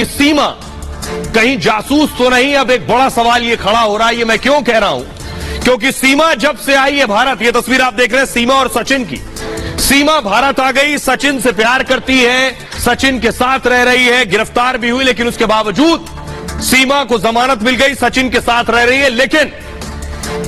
कि सीमा कहीं जासूस तो नहीं। अब एक बड़ा सवाल ये खड़ा हो रहा है, ये मैं क्यों कह रहा हूं, क्योंकि सीमा जब से आई है भारत, ये तस्वीर आप देख रहे हैं सीमा और सचिन की। सीमा भारत आ गई, सचिन से प्यार करती है, सचिन के साथ रह रही है, गिरफ्तार भी हुई, लेकिन उसके बावजूद सीमा को जमानत मिल गई, सचिन के साथ रह रही है। लेकिन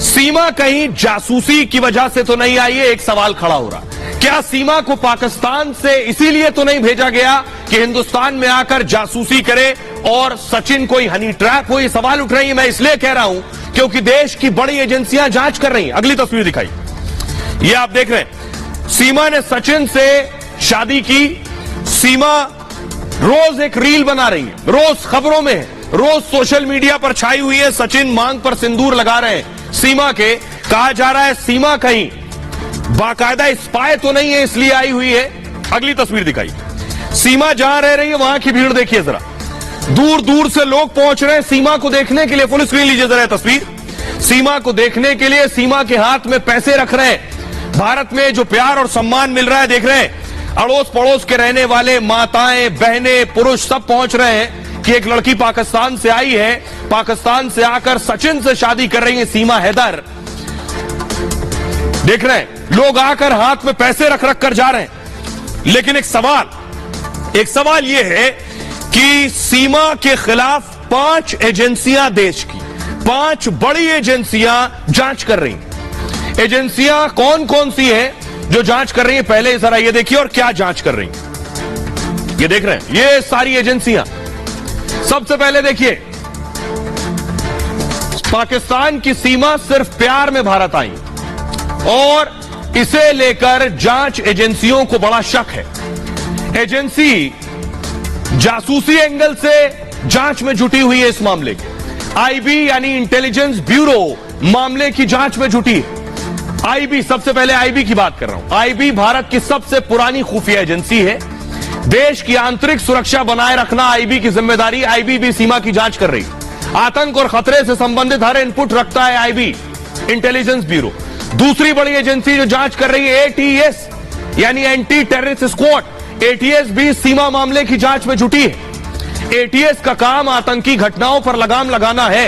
सीमा कहीं जासूसी की वजह से तो नहीं आई है, एक सवाल खड़ा हो रहा। क्या सीमा को पाकिस्तान से इसीलिए तो नहीं भेजा गया कि हिंदुस्तान में आकर जासूसी करे और सचिन कोई हनी ट्रैप हो? ये सवाल उठ रही है। मैं इसलिए कह रहा हूं क्योंकि देश की बड़ी एजेंसियां जांच कर रही हैं। अगली तस्वीर दिखाई, ये आप देख रहे हैं, सीमा ने सचिन से शादी की। सीमा रोज एक रील बना रही है, रोज खबरों में है, रोज सोशल मीडिया पर छाई हुई है। सचिन मांग पर सिंदूर लगा रहे हैं सीमा के। कहा जा रहा है सीमा कहीं बाकायदा स्पाई तो नहीं है, इसलिए आई हुई है। अगली तस्वीर दिखाई, सीमा जहां रह रही है वहां की भीड़ देखिए जरा, दूर दूर से लोग पहुंच रहे हैं सीमा को देखने के लिए। फुल स्क्रीन लीजिए जरा तस्वीर, सीमा को देखने के लिए। सीमा के हाथ में पैसे रख रहे हैं। भारत में जो प्यार और सम्मान मिल रहा है देख रहे हैं, अड़ोस पड़ोस के रहने वाले माताएं, बहनें, पुरुष सब पहुंच रहे हैं कि एक लड़की पाकिस्तान से आई है, पाकिस्तान से आकर सचिन से शादी कर रही है सीमा हैदर। देख रहे हैं लोग आकर हाथ में पैसे रख रख कर जा रहे हैं। लेकिन एक सवाल यह है कि सीमा के खिलाफ 5 एजेंसियां, देश की 5 बड़ी एजेंसियां जांच कर रही हैं। एजेंसियां कौन कौन सी हैं जो जांच कर रही हैं? पहले जरा ये देखिए और क्या जांच कर रही हैं, ये देख रहे हैं, ये सारी एजेंसियां। सबसे पहले देखिए, पाकिस्तान की सीमा सिर्फ प्यार में भारत आई और इसे लेकर जांच एजेंसियों को बड़ा शक है। एजेंसी जासूसी एंगल से जांच में जुटी हुई है इस मामले के। आईबी यानी इंटेलिजेंस ब्यूरो मामले की जांच में जुटी है। आईबी, सबसे पहले आईबी की बात कर रहा हूं। आईबी भारत की सबसे पुरानी खुफिया एजेंसी है। देश की आंतरिक सुरक्षा बनाए रखना आईबी की जिम्मेदारी। आईबी भी सीमा की जांच कर रही है। आतंक और खतरे से संबंधित हर इनपुट रखता है आईबी, इंटेलिजेंस ब्यूरो। दूसरी बड़ी एजेंसी जो जांच कर रही है एटीएस यानी एंटी टेररिस्ट स्क्वाड। एटीएस भी सीमा मामले की जांच में जुटी है। एटीएस का काम आतंकी घटनाओं पर लगाम लगाना है,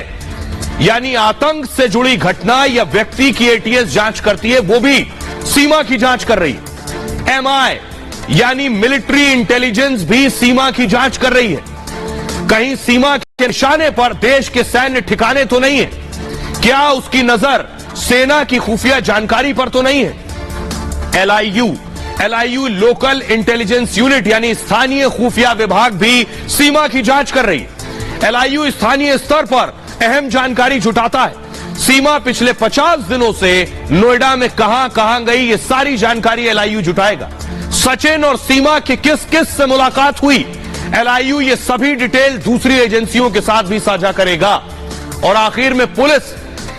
यानी आतंक से जुड़ी घटना या व्यक्ति की एटीएस जांच करती है, वो भी सीमा की जांच कर रही है। एमआई यानी मिलिट्री इंटेलिजेंस भी सीमा की जांच कर रही है। कहीं सीमा के निशाने पर देश के सैन्य ठिकाने तो नहीं है? क्या उसकी नजर सेना की खुफिया जानकारी पर तो नहीं है? एलआईयू लोकल इंटेलिजेंस यूनिट यानी स्थानीय खुफिया विभाग भी सीमा की जांच कर रही है। एलआईयू स्थानीय स्तर पर अहम जानकारी जुटाता है। सीमा पिछले 50 दिनों से नोएडा में कहां गई, ये सारी जानकारी एलआईयू जुटाएगा। सचिन और सीमा की किस किस से मुलाकात हुई, एलआईयू ये सभी डिटेल दूसरी एजेंसियों के साथ भी साझा करेगा। और आखिर में पुलिस,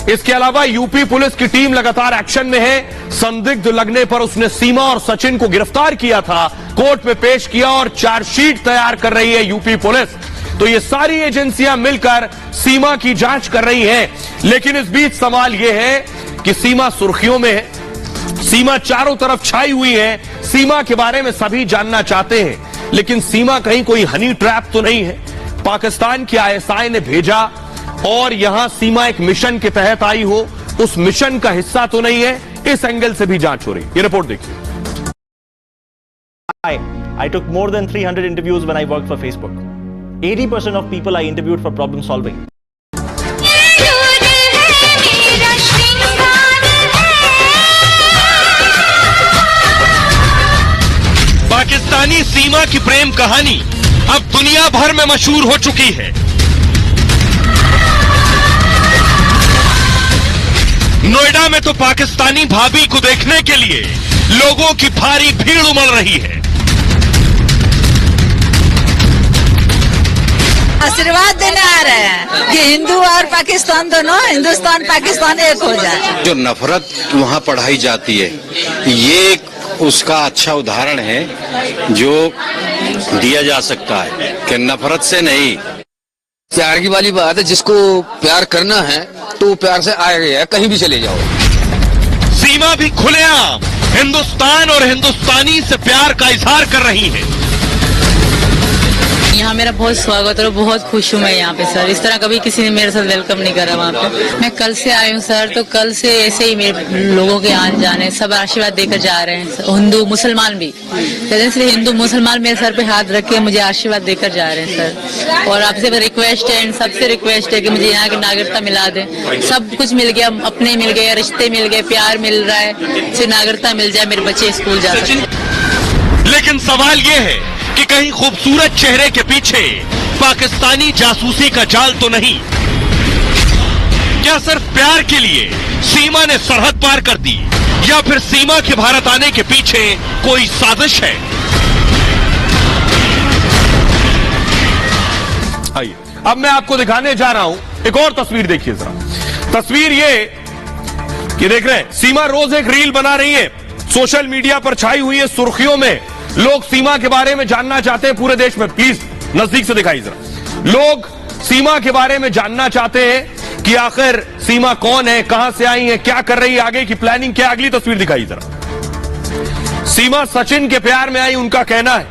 इसके अलावा यूपी पुलिस की टीम लगातार एक्शन में है। संदिग्ध लगने पर उसने सीमा और सचिन को गिरफ्तार किया था, कोर्ट में पेश किया और चार्जशीट तैयार कर रही है यूपी पुलिस। तो ये सारी एजेंसियां मिलकर सीमा की जांच कर रही हैं। लेकिन इस बीच सवाल यह है कि सीमा सुर्खियों में है, सीमा चारों तरफ छाई हुई है, सीमा के बारे में सभी जानना चाहते हैं। लेकिन सीमा कहीं कोई हनी ट्रैप तो नहीं है? पाकिस्तान की आईएसआई ने भेजा और यहां सीमा एक मिशन के तहत आई हो, उस मिशन का हिस्सा तो नहीं है? इस एंगल से भी जांच हो रही है। ये रिपोर्ट देखिए। I took more than 300 interviews when I worked for Facebook. 80% of people I interviewed for problem solving. Pakistani सीमा की प्रेम कहानी अब दुनिया भर में मशहूर हो चुकी है। नोएडा में तो पाकिस्तानी भाभी को देखने के लिए लोगों की भारी भीड़ उमड़ रही है। आशीर्वाद देने आ रहे हैं कि हिंदू और पाकिस्तान दोनों, हिंदुस्तान पाकिस्तान एक हो जाए। जो नफरत वहाँ पढ़ाई जाती है, ये उसका अच्छा उदाहरण है जो दिया जा सकता है कि नफरत से नहीं। प्यार की वाली बात है, जिसको प्यार करना है तो प्यार से आएगा, कहीं भी चले जाओ। सीमा भी खुलेआम हिंदुस्तान और हिंदुस्तानी से प्यार का इजहार कर रही है। यहाँ मेरा बहुत स्वागत और बहुत खुश हूँ मैं यहाँ पे सर। इस तरह कभी किसी ने मेरे साथ वेलकम नहीं करा वहाँ पे। मैं कल से आई हूँ सर, तो कल से ऐसे ही मेरे लोगों के आने जाने सब आशीर्वाद देकर जा रहे हैं, हिंदू मुसलमान भी। इसलिए हिंदू मुसलमान मेरे सर पे हाथ रख के मुझे आशीर्वाद देकर जा रहे हैं सर। और आपसे रिक्वेस्ट है, सबसे रिक्वेस्ट है कि मुझे यहाँ की नागरिकता मिला दें। सब कुछ मिल गया, अपने मिल गए, रिश्ते मिल गए, प्यार मिल रहा है, सिर्फ नागरिकता मिल जाए, मेरे बच्चे स्कूल जा सकें। लेकिन सवाल यह है कि कहीं खूबसूरत चेहरे के पीछे पाकिस्तानी जासूसी का जाल तो नहीं? क्या सिर्फ प्यार के लिए सीमा ने सरहद पार कर दी, या फिर सीमा के भारत आने के पीछे कोई साजिश है? आइए अब मैं आपको दिखाने जा रहा हूं एक और तस्वीर। देखिए जरा तस्वीर ये कि देख रहे हैं, सीमा रोज एक रील बना रही है, सोशल मीडिया पर छाई हुई है, सुर्खियों में। लोग सीमा के बारे में जानना चाहते हैं पूरे देश में। प्लीज नजदीक से दिखाइए जरा। लोग सीमा के बारे में जानना चाहते हैं कि आखिर सीमा कौन है, कहां से आई है, क्या कर रही है, आगे की प्लानिंग क्या। अगली तस्वीर दिखाइए जरा। सीमा सचिन के प्यार में आई, उनका कहना है,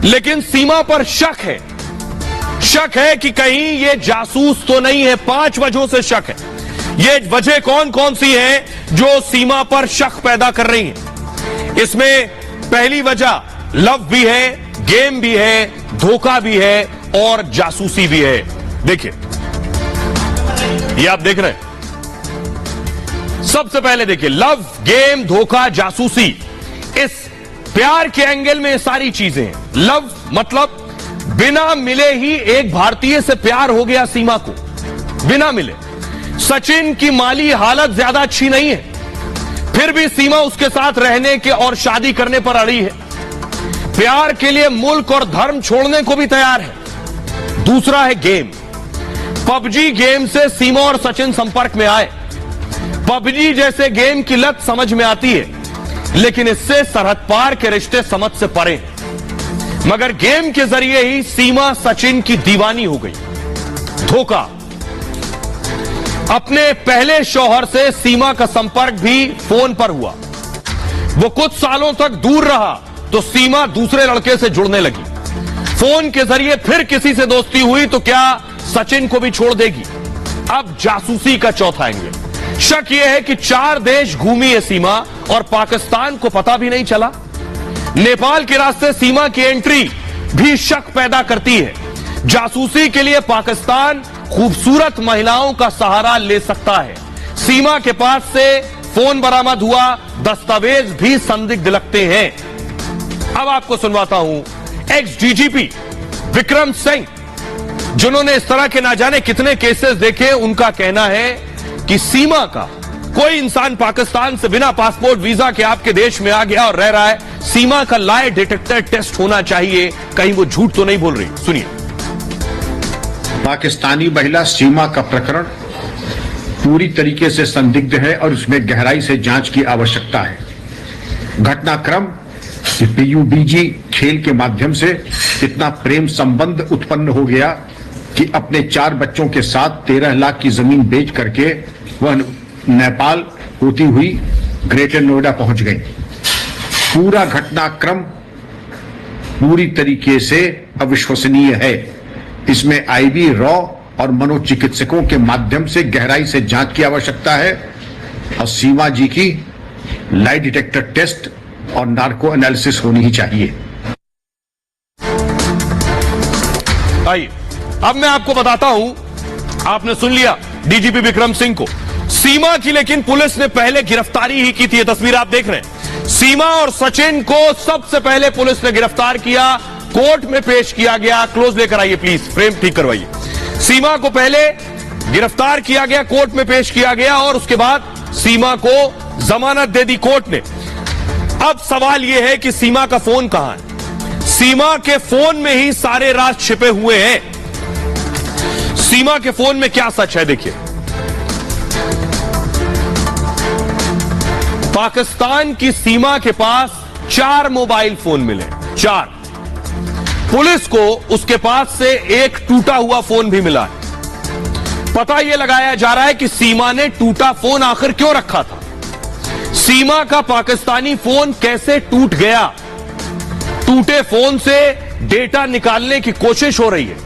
लेकिन सीमा पर शक है। शक है कि कहीं ये जासूस तो नहीं है। 5 वजहों से शक है। ये वजह कौन कौन सी है जो सीमा पर शक पैदा कर रही है? इसमें पहली वजह लव भी है, गेम भी है, धोखा भी है और जासूसी भी है। देखिए ये आप देख रहे हैं। सबसे पहले देखिए, लव, गेम, धोखा, जासूसी। इस प्यार के एंगल में ये सारी चीजें हैं। लव मतलब बिना मिले ही एक भारतीय से प्यार हो गया सीमा को, बिना मिले। सचिन की माली हालत ज्यादा अच्छी नहीं है, फिर भी सीमा उसके साथ रहने के और शादी करने पर अड़ी है। प्यार के लिए मुल्क और धर्म छोड़ने को भी तैयार है। दूसरा है गेम। पबजी गेम से सीमा और सचिन संपर्क में आए। पबजी जैसे गेम की लत समझ में आती है, लेकिन इससे सरहद पार के रिश्ते समझ से परे हैं। मगर गेम के जरिए ही सीमा सचिन की दीवानी हो गई। धोखा। अपने पहले शौहर से सीमा का संपर्क भी फोन पर हुआ। वो कुछ सालों तक दूर रहा तो सीमा दूसरे लड़के से जुड़ने लगी। फोन के जरिए फिर किसी से दोस्ती हुई तो क्या सचिन को भी छोड़ देगी? अब जासूसी का चौथा एंगल। शक यह है कि 4 देश घूमी है सीमा और पाकिस्तान को पता भी नहीं चला। नेपाल के रास्ते सीमा की एंट्री भी शक पैदा करती है। जासूसी के लिए पाकिस्तान खूबसूरत महिलाओं का सहारा ले सकता है। सीमा के पास से फोन बरामद हुआ, दस्तावेज भी संदिग्ध लगते हैं। अब आपको सुनवाता हूं एक्स डीजीपी विक्रम सिंह, जिन्होंने इस तरह के ना जाने कितने केसेस देखे। उनका कहना है कि सीमा का कोई इंसान पाकिस्तान से बिना पासपोर्ट वीजा के आपके देश में आ गया और रह रहा है, सीमा का लाई डिटेक्टर टेस्ट होना चाहिए, कहीं वो झूठ तो नहीं बोल रही। सुनिए। पाकिस्तानी महिला सीमा का प्रकरण पूरी तरीके से संदिग्ध है और उसमें गहराई से जांच की आवश्यकता है। घटनाक्रम पीयूबीजी खेल के माध्यम से इतना प्रेम संबंध उत्पन्न हो गया कि अपने 4 बच्चों के साथ 13 लाख की जमीन बेच करके वह नेपाल होती हुई ग्रेटर नोएडा पहुंच गई। पूरा घटनाक्रम पूरी तरीके से अविश्वसनीय है। इसमें आईवी रॉ और मनोचिकित्सकों के माध्यम से गहराई से जांच की आवश्यकता है और सीमा जी की लाई डिटेक्टर टेस्ट और नार्को एनालिसिस होनी ही चाहिए। आइए अब मैं आपको बताता हूं। आपने सुन लिया डीजीपी विक्रम सिंह को। सीमा की लेकिन पुलिस ने पहले गिरफ्तारी ही की थी। ये तस्वीर आप देख रहे हैं। सीमा और सचिन को सबसे पहले पुलिस ने गिरफ्तार किया, कोर्ट में पेश किया गया। क्लोज लेकर आइए प्लीज, फ्रेम ठीक करवाइए। सीमा को पहले गिरफ्तार किया गया, कोर्ट में पेश किया गया और उसके बाद सीमा को जमानत दे दी कोर्ट ने। अब सवाल यह है कि सीमा का फोन कहां है? सीमा के फोन में ही सारे राज छिपे हुए हैं। सीमा के फोन में क्या सच है? देखिए, पाकिस्तान की सीमा के पास 4 मोबाइल फोन मिले, 4। पुलिस को उसके पास से एक टूटा हुआ फोन भी मिला है। पता यह लगाया जा रहा है कि सीमा ने टूटा फोन आखिर क्यों रखा था। सीमा का पाकिस्तानी फोन कैसे टूट गया? टूटे फोन से डेटा निकालने की कोशिश हो रही है।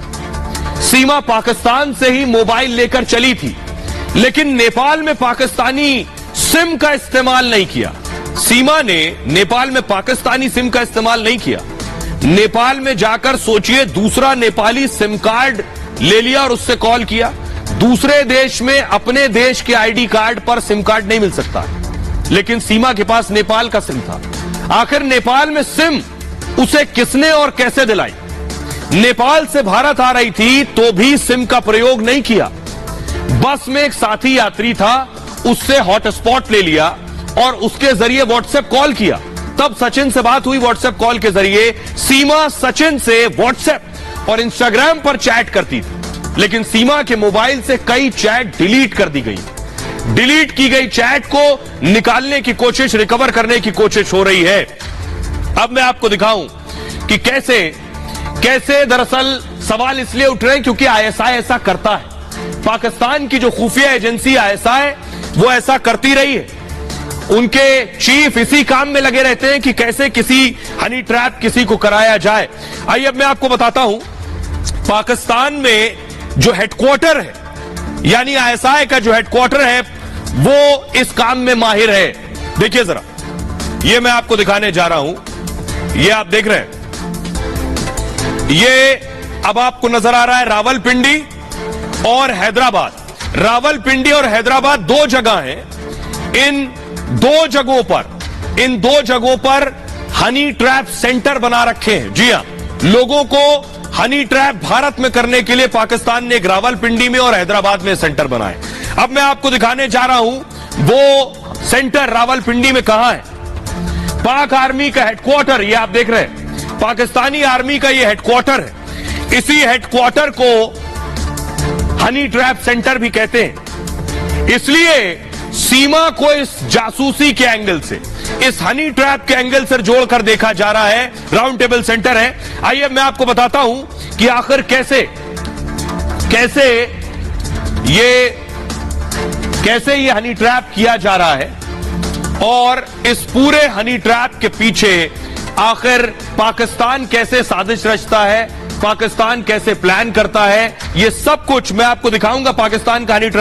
सीमा पाकिस्तान से ही मोबाइल लेकर चली थी, लेकिन नेपाल में पाकिस्तानी सिम का इस्तेमाल नहीं किया। सीमा ने नेपाल में पाकिस्तानी सिम का इस्तेमाल नहीं किया। नेपाल में जाकर सोचिए, दूसरा नेपाली सिम कार्ड ले लिया और उससे कॉल किया। दूसरे देश में अपने देश के आईडी कार्ड पर सिम कार्ड नहीं मिल सकता, लेकिन सीमा के पास नेपाल का सिम था। आखिर नेपाल में सिम उसे किसने और कैसे दिलाई? नेपाल से भारत आ रही थी तो भी सिम का प्रयोग नहीं किया। बस में एक साथी यात्री था, उससे हॉटस्पॉट ले लिया और उसके जरिए व्हाट्सएप कॉल किया। तब सचिन से बात हुई व्हाट्सएप कॉल के जरिए। सीमा सचिन से व्हाट्सएप और इंस्टाग्राम पर चैट करती थी, लेकिन सीमा के मोबाइल से कई चैट डिलीट कर दी गई। डिलीट की गई चैट को निकालने की कोशिश, रिकवर करने की कोशिश हो रही है। अब मैं आपको दिखाऊं कि कैसे दरअसल सवाल इसलिए उठ रहे हैं क्योंकि आईएसआई ऐसा करता है। पाकिस्तान की जो खुफिया एजेंसी आईएसआई, वो ऐसा करती रही है। उनके चीफ इसी काम में लगे रहते हैं कि कैसे किसी हनी ट्रैप किसी को कराया जाए। आइए अब मैं आपको बताता हूं, पाकिस्तान में जो हेडक्वार्टर है, यानी आईएसआई का जो हेडक्वार्टर है, वो इस काम में माहिर है। देखिए जरा, ये मैं आपको दिखाने जा रहा हूं। ये आप देख रहे हैं, ये अब आपको नजर आ रहा है रावलपिंडी और हैदराबाद। रावलपिंडी और हैदराबाद दो जगह हैं। इन दो जगहों पर हनी ट्रैप सेंटर बना रखे हैं। जी हां, लोगों को हनी ट्रैप भारत में करने के लिए पाकिस्तान ने एक रावलपिंडी में और हैदराबाद में सेंटर बनाए। अब मैं आपको दिखाने जा रहा हूं वो सेंटर रावलपिंडी में कहां है। पाक आर्मी का हेडक्वार्टर, ये आप देख रहे हैं, पाकिस्तानी आर्मी का ये हेडक्वार्टर है। इसी हेडक्वार्टर को हनी ट्रैप सेंटर भी कहते हैं। इसलिए सीमा को इस जासूसी के एंगल से, इस हनी ट्रैप के एंगल से जोड़कर देखा जा रहा है। राउंड टेबल सेंटर है। आइए मैं आपको बताता हूं कि आखिर कैसे ये हनी ट्रैप किया जा रहा है और इस पूरे हनी ट्रैप के पीछे आखिर पाकिस्तान कैसे साजिश रचता है, पाकिस्तान कैसे प्लान करता है, ये सब कुछ मैं आपको दिखाऊंगा। पाकिस्तान का हनी ट्रैप